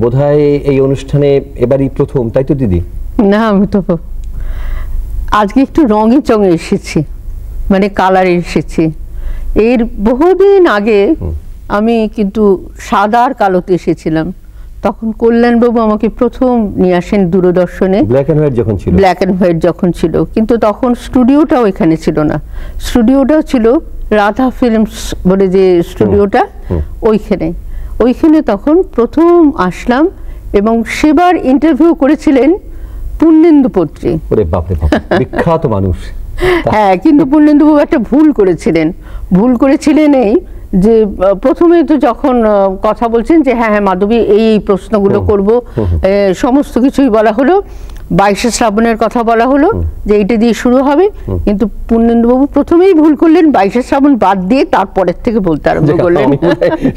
বোধহয় এই অনুষ্ঠানে এবারই প্রথম, তাই তো দিদি? না, আমি তো আজকে একটু রঙে চঙে এসেছি, মানে কালারে এসেছি। এর বহুদিন আগে আমি কিন্তু সাদা আর কালোতে এসেছিলাম। তখন কল্যাণবাবু আমাকে প্রথম নিয়ে আসেন দূরদর্শনে, ব্ল্যাক অ্যান্ড হোয়াইট যখন ছিল। ব্ল্যাক অ্যান্ড হোয়াইট যখন ছিল, কিন্তু তখন স্টুডিওটাও এখানে ছিল না। স্টুডিওটাও ছিল রাধা ফিল্মস বলে যে স্টুডিওটা, ওইখানে তখন প্রথম আসলাম। এবং সেবার ইন্টারভিউ করেছিলেন পূর্ণেন্দু পত্রী। ওরে বাপরে বাপ, বিখ্যাত মানুষ। হ্যাঁ, কিন্তু পূর্ণেন্দুবাবু একটা ভুল করেছিলেন এই যে প্রথমে তো যখন কথা বলছেন যে হ্যাঁ হ্যাঁ মাধবী এই প্রশ্নগুলো করব, সমস্ত কিছুই বলা হলো, 22শে শ্রাবণের কথা বলা হলো যে এইটা দিয়ে শুরু হবে, কিন্তু পূর্ণেন্দুবাবু প্রথমেই ভুল করলেন, 22শে শ্রাবণ বাদ দিয়ে তারপরের থেকে বলতে আরম্ভ করলেন।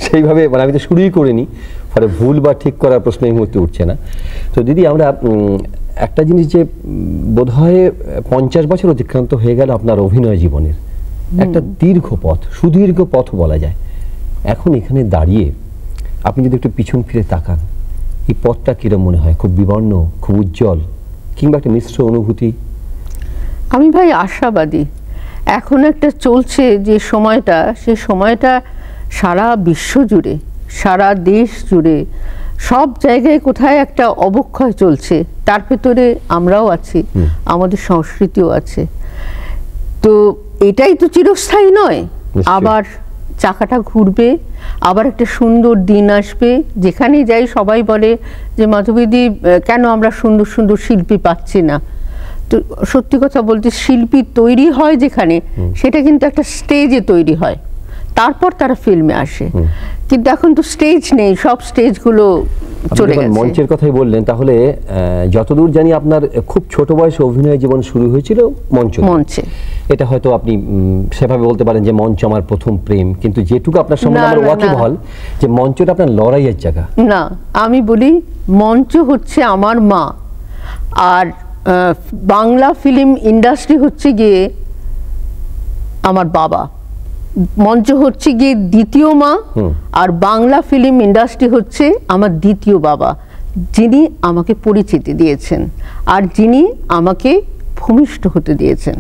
সেইভাবে মানে আমি তো শুরুই করিনি, ফলে ভুল বা ঠিক করার প্রশ্ন এই মুহূর্তে উঠছে না। তো দিদি, আমরা একটা জিনিস যে বোধহয় 50 বছর অতিক্রান্ত হয়ে গেল আপনার অভিনয় জীবনের, একটা দীর্ঘ পথ, সুদীর্ঘ পথ বলা যায়। এখন এখানে দাঁড়িয়ে আপনি যদি একটু পিছন ফিরে তাকান, এই পথটা কিরম মনে হয়? খুব বিবর্ণ, খুব উজ্জ্বল, কিংবা একটা মিশ্র অনুভূতি? আমি ভাই আশাবাদী। এখন একটা চলছে যে সময়টা, সেই সময়টা সারা বিশ্ব জুড়ে, সারা দেশ জুড়ে, সব জায়গায় কোথায় একটা অবক্ষয় চলছে, তার ভেতরে আমরাও আছি, আমাদের সংস্কৃতিও আছে। তো এটাই তো চিরস্থায়ী নয়, আবার চাকাটা ঘুরবে, আবার একটা সুন্দর দিন আসবে। যেখানেই যাই সবাই বলে যে মাধবীদি কেন আমরা সুন্দর সুন্দর শিল্পী পাচ্ছি না। তো সত্যি কথা বলতে, শিল্পী তৈরি হয় যেখানে, সেটা কিন্তু একটা স্টেজে তৈরি হয়, তারপর তারা ফিল্মে আসে। কিন্তু এখন তো স্টেজ নেই, সব স্টেজগুলো চলে গেছে। মঞ্চের কথাই বললেন, তাহলে যতদূর জানি আপনার খুব ছোট বয়সে অভিনয় জীবন শুরু হয়েছিল মঞ্চে। এটা হয়তো আপনি সেভাবে বলতে পারেন যে মঞ্চ আমার প্রথম প্রেম, কিন্তু যেটুকু আপনার সম্বন্ধে আমার ওয়াকিবহাল যে মঞ্চটা আপনার লড়াইয়ের জায়গা। না, আমি বলি মঞ্চ হচ্ছে আমার মা, আর বাংলা ফিল্ম ইন্ডাস্ট্রি হচ্ছে গিয়ে আমার বাবা। মঞ্চ হচ্ছে গিয়ে দ্বিতীয় মা, আর বাংলা ফিল্ম ইন্ডাস্ট্রি হচ্ছে আমার দ্বিতীয় বাবা, যিনি আমাকে পরিচিতি দিয়েছেন আর যিনি আমাকে ভূমিষ্ঠ হতে দিয়েছেন।